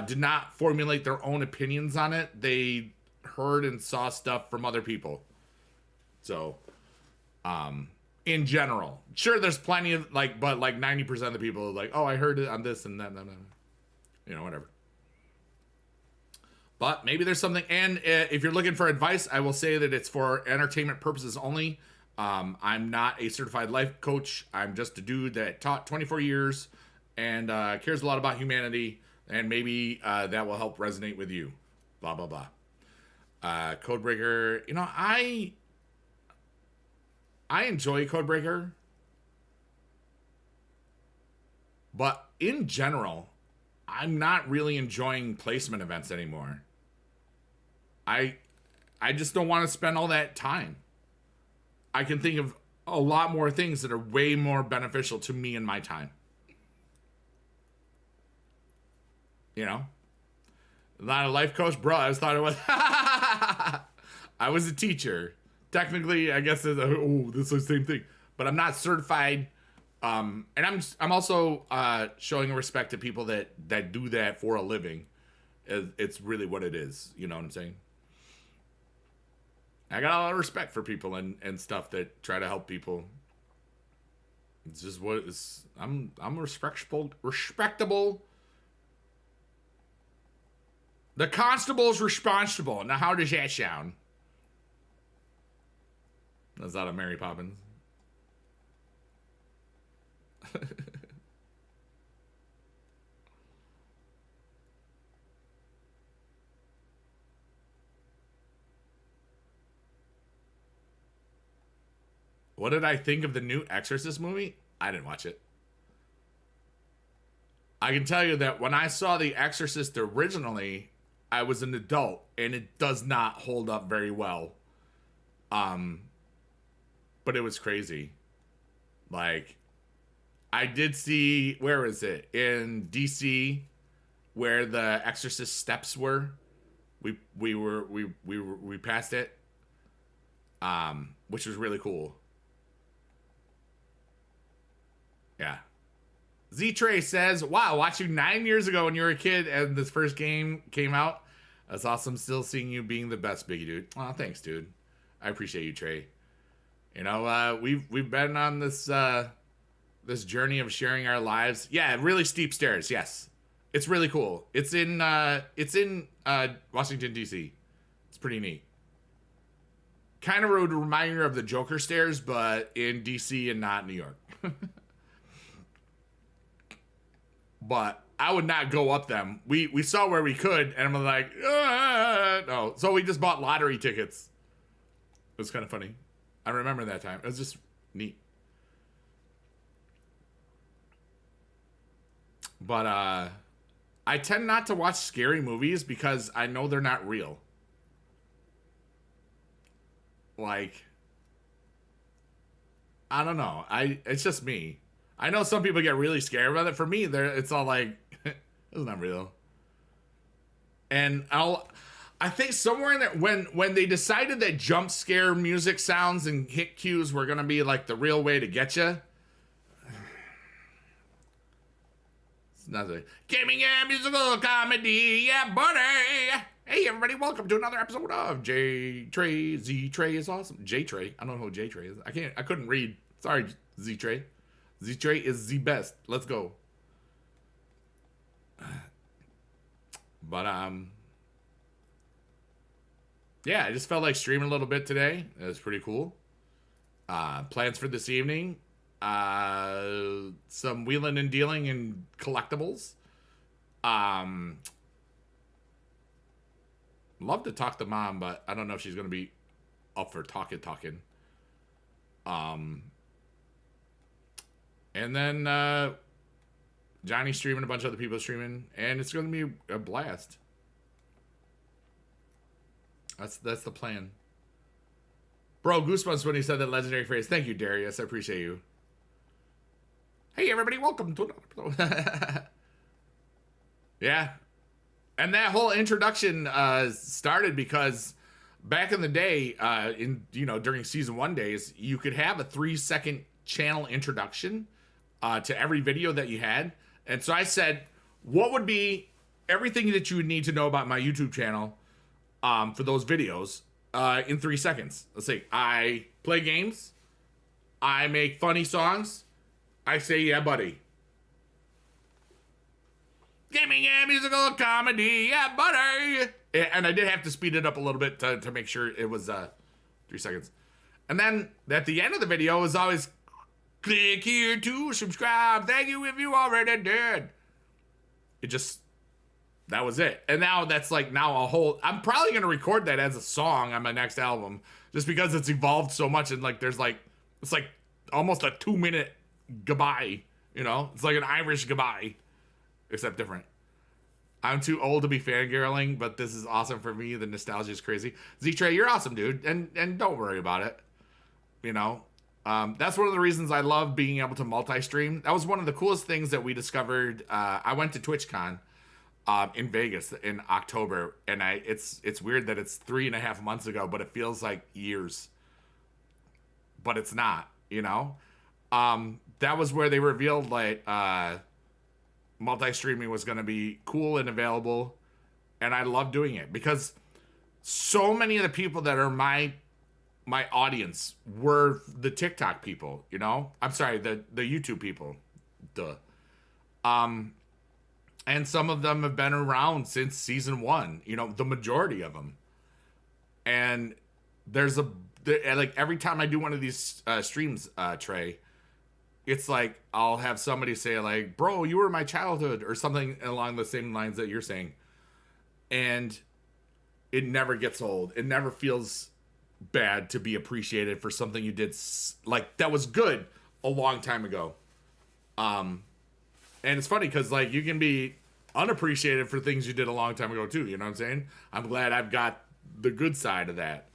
did not formulate their own opinions on it. They heard and saw stuff from other people. So, in general, sure, there's plenty of but 90% of the people are like, oh, I heard it on this and that, whatever. But maybe there's something. And if you're looking for advice, I will say that it's for entertainment purposes only. I'm not a certified life coach. I'm just a dude that taught 24 years and cares a lot about humanity. And maybe that will help resonate with you. Blah, blah, blah. Codebreaker. I enjoy Codebreaker. But in general, I'm not really enjoying placement events anymore. I just don't want to spend all that time. I can think of a lot more things that are way more beneficial to me and my time. Not a life coach, bro. I just thought it was. I was a teacher. Technically, I guess this is the same thing. But I'm not certified. And I'm also showing respect to people that do that for a living. It's really what it is. You know what I'm saying? I got a lot of respect for people and stuff that try to help people. It's just what it's. I'm respectable. The constable's responsible. Now, how does that sound? That's out of Mary Poppins. What did I think of the new Exorcist movie? I didn't watch it. I can tell you that when I saw The Exorcist originally, I was an adult, and it does not hold up very well. But it was crazy. I did see, where is it? In DC, where the Exorcist steps were. We passed it. Which was really cool. Yeah. Z-Trey says, wow, watched you 9 years ago when you were a kid and this first game came out. That's awesome. Still seeing you being the best, Biggie dude. Oh, thanks, dude. I appreciate you, Trey. We've been on this this journey of sharing our lives. Yeah, really steep stairs. Yes, it's really cool. It's in Washington D.C. It's pretty neat. Kind of a reminder of the Joker stairs, but in D.C. and not New York. But I would not go up them. We saw where we could, and I'm like, no. So we just bought lottery tickets. It was kind of funny. I remember that time. It was just neat. But I tend not to watch scary movies because I know they're not real. I don't know. It's just me. I know some people get really scared about it. For me, it's all like, it's not real. And I think somewhere in there, when they decided that jump scare music sounds and hit cues were going to be like the real way to get you. It's not the gaming and musical comedy, yeah, buddy. Hey, everybody, welcome to another episode of J Trey. Z Trey is awesome. J Trey. I don't know who J Trey is. I couldn't read. Sorry, Z Trey. Z Trey is the best. Let's go. But yeah, I just felt like streaming a little bit today. It was pretty cool. Plans for this evening. Some wheeling and dealing in collectibles. Love to talk to Mom, but I don't know if she's going to be up for talking. And then Johnny streaming, a bunch of other people streaming, and it's going to be a blast. That's the plan. Bro, goosebumps when he said that legendary phrase. Thank you, Darius. I appreciate you. Hey, everybody, welcome to another. Yeah. And that whole introduction started because back in the day, during season 1 days, you could have a 3-second channel introduction to every video that you had. And so I said, what would be everything that you would need to know about my YouTube channel for those videos in 3 seconds. Let's see. I play games. I make funny songs. I say, yeah, buddy. Gaming and musical comedy, yeah, buddy. And I did have to speed it up a little bit to make sure it was 3 seconds. And then at the end of the video is always, click here to subscribe. Thank you if you already did. That was it. And now that's like now a whole, I'm probably going to record that as a song on my next album just because it's evolved so much. And like, there's like, it's like almost a 2-minute goodbye, you know? It's like an Irish goodbye, except different. I'm too old to be fangirling, but this is awesome for me. The nostalgia is crazy. Z-Trey, you're awesome, dude. And don't worry about it. You know? That's one of the reasons I love being able to multi-stream. That was one of the coolest things that we discovered. I went to TwitchCon in Vegas in October, and it's weird that it's 3.5 months ago, but it feels like years. But it's not, you know? That was where they revealed like multi-streaming was going to be cool and available, and I love doing it because so many of the people that are my audience were the TikTok people, you know? I'm sorry, the YouTube people. Duh. And some of them have been around since season 1, you know, the majority of them. And like every time I do one of these streams, Trey, it's like I'll have somebody say like, bro, you were my childhood or something along the same lines that you're saying. And it never gets old. It never feels bad to be appreciated for something you did like that was good a long time ago. And it's funny because like you can be unappreciated for things you did a long time ago too, you know what I'm saying? I'm glad I've got the good side of that.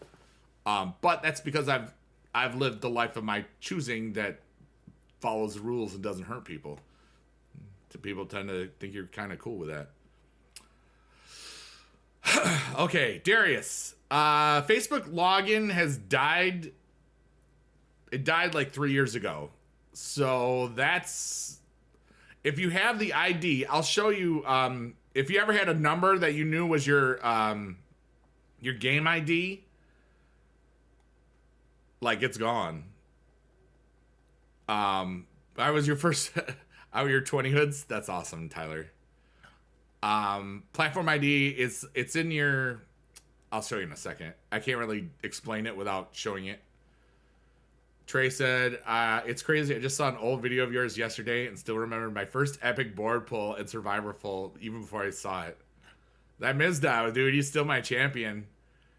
But that's because I've lived the life of my choosing that follows the rules and doesn't hurt people. People tend to think you're kind of cool with that. Okay, Darius. Facebook login has died. It died like 3 years ago. So that's... If you have the ID, I'll show you. If you ever had a number that you knew was your game ID, like it's gone. I was your first. I was your 20 hoods. That's awesome, Tyler. Platform ID it's in your. I'll show you in a second. I can't really explain it without showing it. Trey said, it's crazy. I just saw an old video of yours yesterday and still remember my first epic board pull and survivor full even before I saw it. That Mizdow, dude, he's still my champion.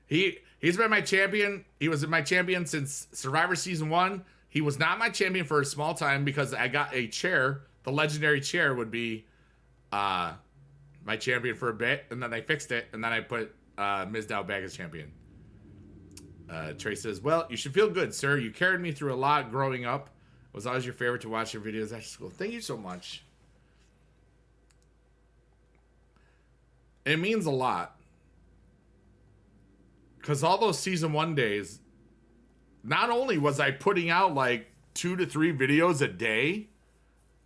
He's been my champion. He was my champion since Survivor Season 1. He was not my champion for a small time because I got a chair. The legendary chair would be my champion for a bit, and then I fixed it, and then I put Mizdow back as champion. Trey says, well, you should feel good, sir. You carried me through a lot growing up. It was always your favorite to watch your videos after school. Thank you so much. It means a lot. Because all those season 1 days, not only was I putting out like 2 to 3 videos a day,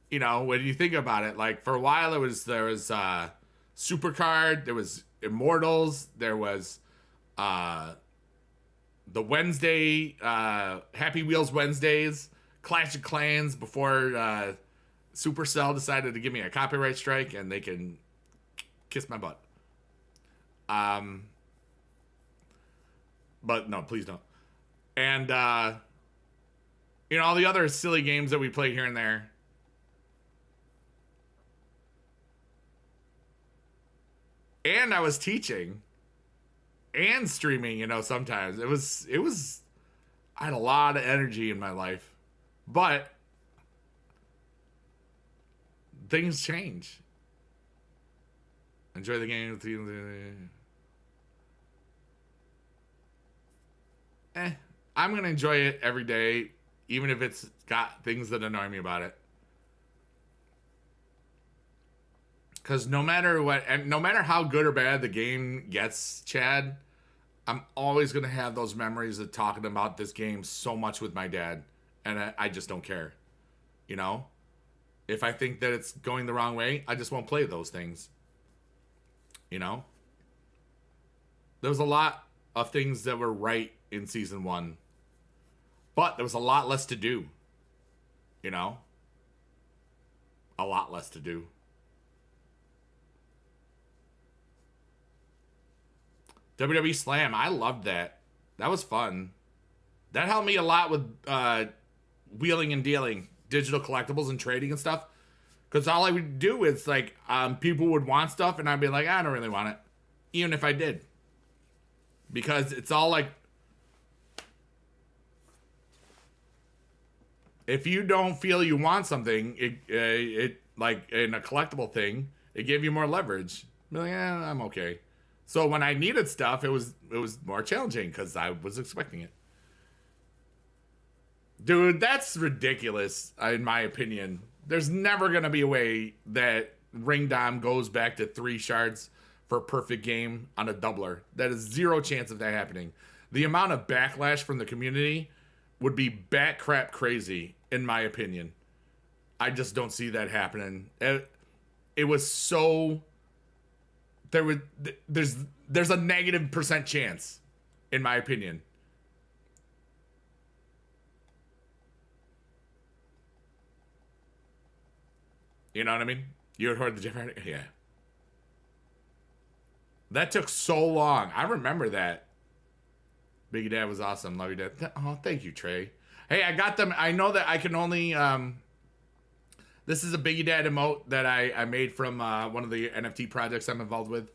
you know, when you think about it, like for a while there was Supercard, there was Immortals, there was the Wednesday, Happy Wheels Wednesdays, Clash of Clans before Supercell decided to give me a copyright strike and they can kiss my butt. But no, please don't. And, you know, all the other silly games that we play here and there. And I was teaching. And streaming, you know, sometimes. It was I had a lot of energy in my life. But things change. Enjoy the game. I'm going to enjoy it every day, even if it's got things that annoy me about it. Because no matter what, and no matter how good or bad the game gets, Chad, I'm always going to have those memories of talking about this game so much with my dad. And I just don't care. You know? If I think that it's going the wrong way, I just won't play those things. You know, there was a lot of things that were right in season 1, but there was a lot less to do. You know, a lot less to do. WWE Slam, I loved that. That was fun. That helped me a lot with wheeling and dealing, digital collectibles and trading and stuff. Because all I would do is, like, people would want stuff, and I'd be like, I don't really want it. Even if I did. Because it's all like, if you don't feel you want something, it like in a collectible thing, it gave you more leverage. Be like, I'm okay. So when I needed stuff, it was more challenging because I was expecting it. Dude, that's ridiculous, in my opinion. There's never going to be a way that Ring Dom goes back to 3 shards for a perfect game on a doubler. That is zero chance of that happening. The amount of backlash from the community would be bat crap crazy, in my opinion. I just don't see that happening. It was so... There's a negative % chance, in my opinion. You know what I mean? You had heard the different... Yeah. That took so long. I remember that. Biggie Dad was awesome. Love you, Dad. Oh, thank you, Trey. Hey, I got them. I know that I can only... this is a Biggie Dad emote that I made from one of the NFT projects I'm involved with.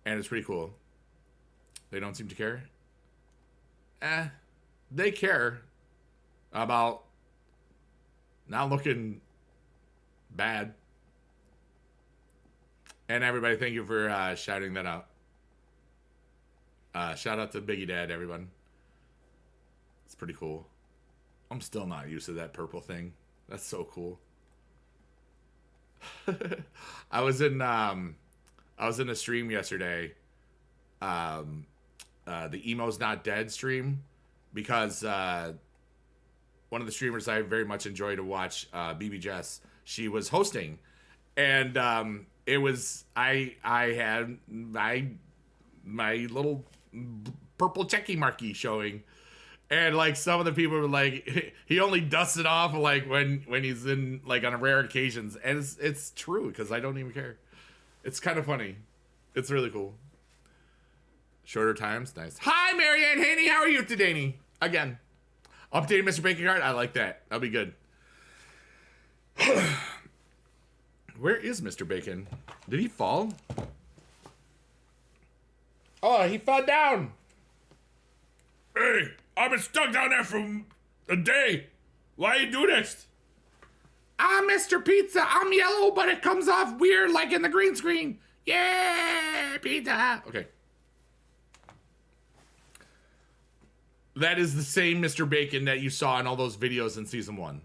And it's pretty cool. They don't seem to care. They care about not looking bad. And everybody, thank you for shouting that out. Shout out to Biggie Dad, everyone. It's pretty cool. I'm still not used to that purple thing. That's so cool. I was in a stream yesterday. The Emo's Not Dead stream, because one of the streamers I very much enjoy to watch, BB Jess, she was hosting, and it was I had my little purple checky marky showing, and like some of the people were like, he only dusts it off like when he's in like on rare occasions, and it's true because I don't even care. It's kind of funny. It's really cool. Shorter times, nice. Hi, Marianne Haney. How are you today? Again, updated Mr. Bacon card. I like that. That'll be good. Where is Mr. Bacon? Did he fall? Oh, he fell down. Hey, I've been stuck down there for a day. Why you do this? I'm Mr. Pizza. I'm yellow, but it comes off weird like in the green screen. Yeah, pizza. Okay. That is the same Mr. Bacon that you saw in all those videos in season 1.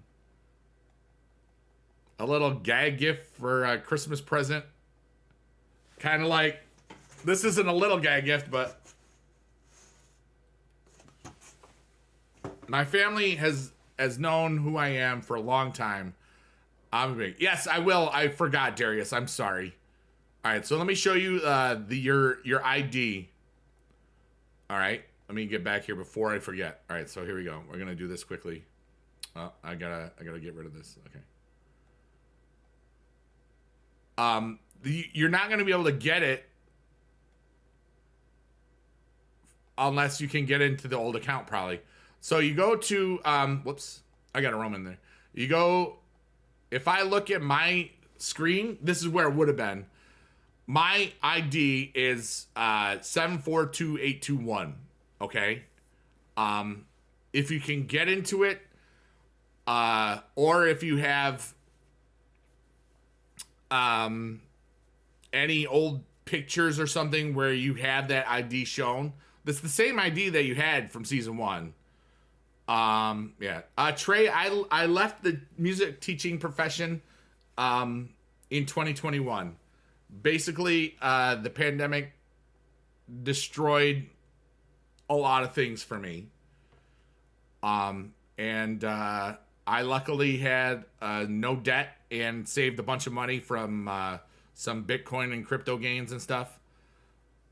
A little gag gift for a Christmas present. Kind of like, this isn't a little gag gift, but my family has known who I am for a long time. I'm big. Yes, I will. I forgot, Darius. I'm sorry. All right, so let me show you your ID. All right, let me get back here before I forget. All right, so here we go. We're gonna do this quickly. Oh, I gotta get rid of this. Okay. You're not gonna be able to get it unless you can get into the old account, probably. So you go to whoops, I got a Roman there. You go. If I look at my screen, this is where it would have been. My ID is 742821. Okay. If you can get into it, or if you have any old pictures or something where you have that ID shown, that's the same ID that you had from season 1. Yeah. Trey, I left the music teaching profession in 2021. Basically, the pandemic destroyed a lot of things for me. And I luckily had no debt and saved a bunch of money from some Bitcoin and crypto gains and stuff.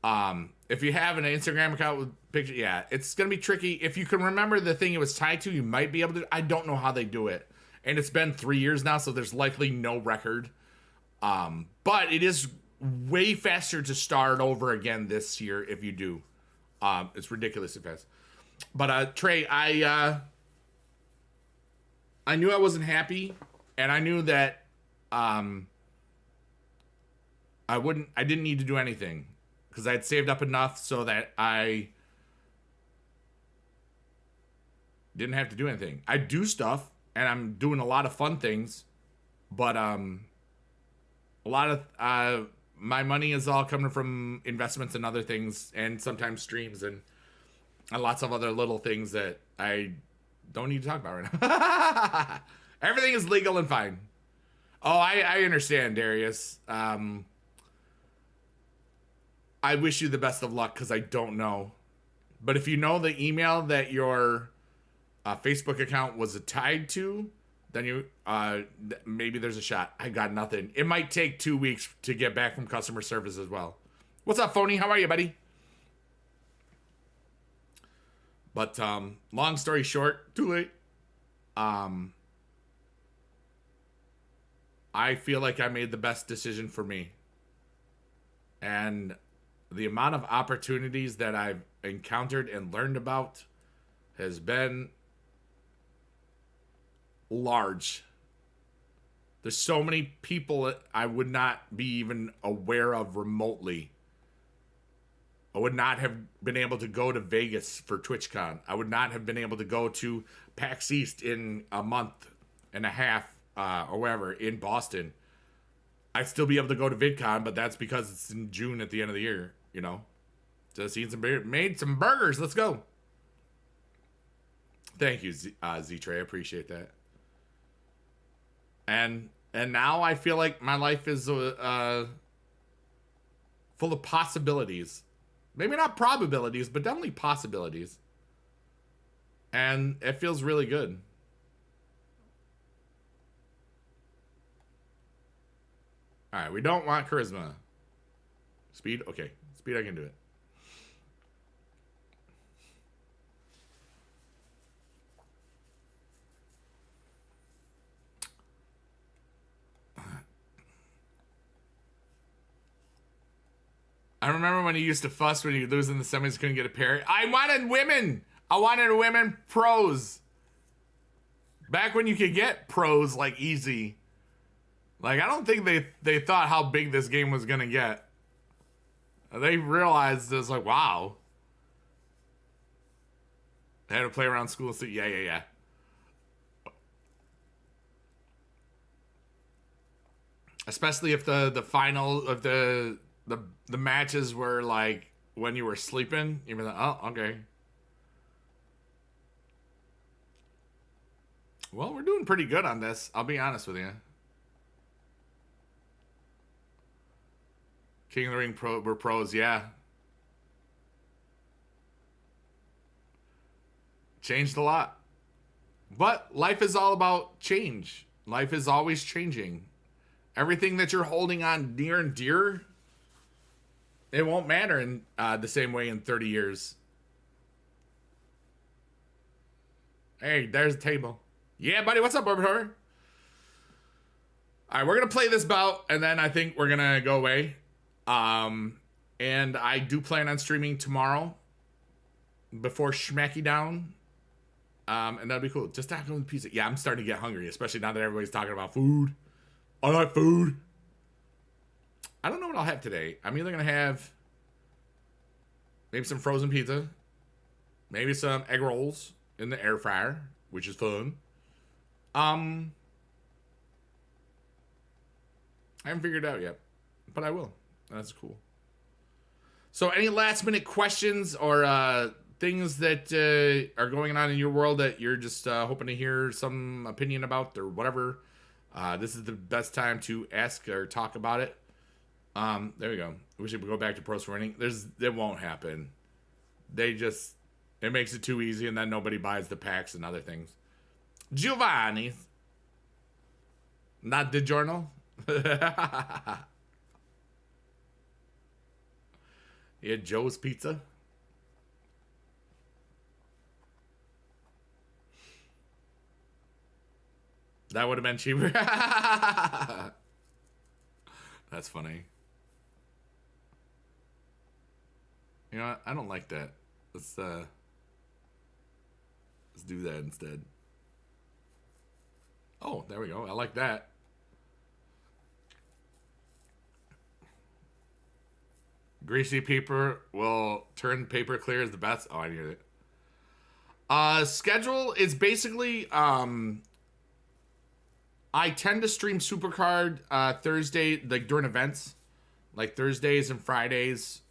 If you have an Instagram account with picture, yeah, it's gonna be tricky. If you can remember the thing it was tied to, you might be able to. I don't know how they do it, and it's been 3 years now, so there's likely no record. But it is way faster to start over again this year if you do. It's ridiculously fast. But Trey, I knew I wasn't happy, and I knew that I didn't need to do anything because I had saved up enough so that I didn't have to do anything. I do stuff, and I'm doing a lot of fun things, but a lot of my money is all coming from investments and other things, and sometimes streams and lots of other little things that I don't need to talk about right now. Everything is legal and fine. Oh, I understand, Darius. I wish you the best of luck because I don't know. But if you know the email that your Facebook account was tied to, then you maybe there's a shot. I got nothing. It might take 2 weeks to get back from customer service as well. What's up, Phony? How are you, buddy? But long story short, too late. I feel like I made the best decision for me. And the amount of opportunities that I've encountered and learned about has been large. There's so many people that I would not be even aware of remotely. I would not have been able to go to Vegas for TwitchCon. I would not have been able to go to PAX East in a month and a half or whatever in Boston. I'd still be able to go to VidCon, but that's because it's in June at the end of the year, you know. Just eating some beer, made some burgers. Let's go. Thank you, Z-Tray. I appreciate that. And now I feel like my life is full of possibilities. Maybe not probabilities, but definitely possibilities. And it feels really good. All right, we don't want charisma. Speed? Okay. Speed, I can do it. I remember when he used to fuss when he lose in the semis, couldn't get a pair. I wanted women. I wanted women pros. Back when you could get pros like easy. Like, I don't think they thought how big this game was gonna get. They realized it's like, wow. They had to play around school. So yeah. Especially if the final of the matches were like when you were sleeping, you were like, oh, okay. Well, we're doing pretty good on this. I'll be honest with you. King of the Ring we're pros, yeah. Changed a lot. But life is all about change. Life is always changing. Everything that you're holding on near and dear, it won't matter in the same way in 30 years. Hey, there's the table. Yeah, buddy, what's up, Orbiter? All right, we're going to play this bout, and then I think we're going to go away. And I do plan on streaming tomorrow before Schmacky Down. And that'd be cool. Just tackle the pizza. Yeah, I'm starting to get hungry, especially now that everybody's talking about food. I like food. I don't know what I'll have today. I'm either going to have maybe some frozen pizza, maybe some egg rolls in the air fryer, which is fun. I haven't figured it out yet, but I will. That's cool. So any last minute questions or things that are going on in your world that you're just hoping to hear some opinion about or whatever, this is the best time to ask or talk about it. There we go. We should go back to pro running. It won't happen. It makes it too easy, and then nobody buys the packs and other things. Giovanni. Not DiGiorno? Yeah, Joe's Pizza. That would have been cheaper. That's funny. You know what? I don't like that. Let's do that instead. Oh, there we go. I like that. Greasy paper will turn paper clear as the best. Oh, I knew it. Schedule is basically I tend to stream Supercard Thursday, like during events, like Thursdays and Fridays,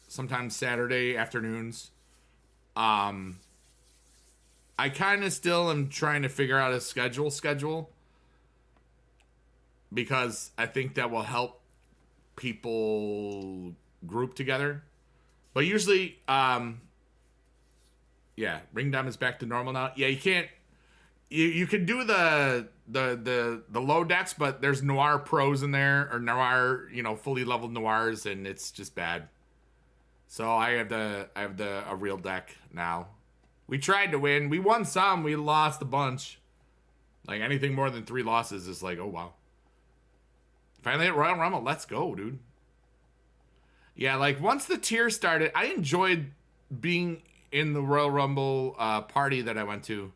sometimes Saturday afternoons. I kind of still am trying to figure out a schedule because I think that will help people group together. But usually, yeah, Ring Diamond's back to normal now. Yeah, you can't. You can do the low decks, but there's Noir Pros in there, or Noir, fully leveled Noirs, and it's just bad. So I have a real deck now. We tried to win. We won some. We lost a bunch. Like anything more than 3 losses is like, oh wow. Finally hit Royal Rumble. Let's go, dude. Yeah, like once the tier started, I enjoyed being in the Royal Rumble party that I went to.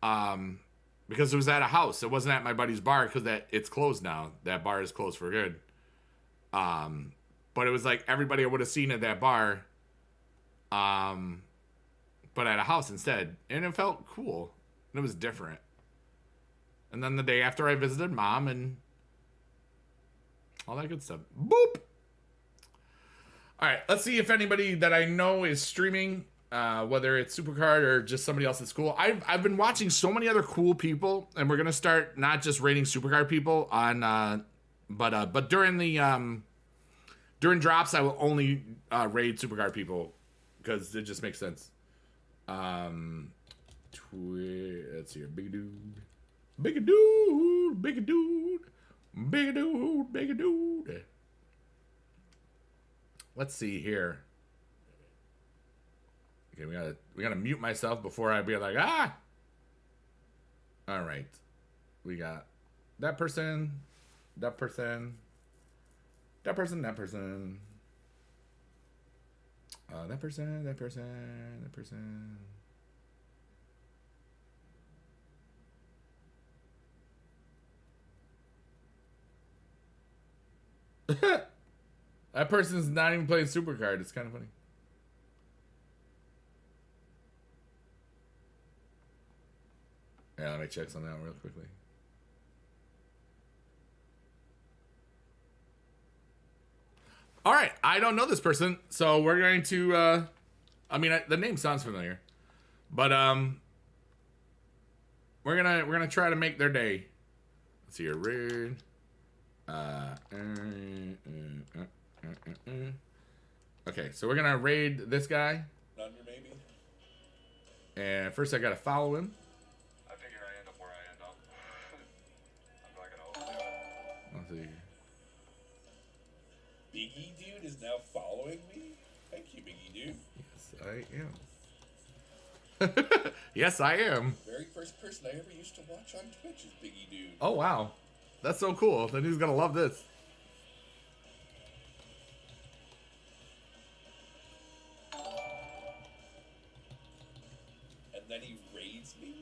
Because it was at a house. It wasn't at my buddy's bar because it's closed now. That bar is closed for good. But it was like everybody I would have seen at that bar. But at a house instead. And it felt cool. And it was different. And then the day after I visited mom and all that good stuff. Boop! Alright, let's see if anybody that I know is streaming. Whether it's Supercard or just somebody else that's cool. I've been watching so many other cool people, and we're gonna start not just rating Supercard people on, but during the during drops, I will only raid Supercard people because it just makes sense. Let's see here, big dude, big dude, big dude, big dude, big dude. Let's see here. Okay, we gotta mute myself before I be like, ah. All right, we got that person, that person, that person, that person, that person, that person, that person. That person's not even playing Supercard. It's kind of funny. Yeah, let me check something out real quickly. All right, I don't know this person, so we're going to. I mean, the name sounds familiar, but we're gonna try to make their day. Let's see here, raid. Okay, so we're gonna raid this guy. None, maybe. And first, I gotta follow him. Let's see. Biggie Dude is now following me? Thank you, Biggie Dude. Yes, I am. Yes, I am. Very first person I ever used to watch on Twitch is Biggie Dude. Oh, wow. That's so cool. Then he's going to love this. And then he raids me?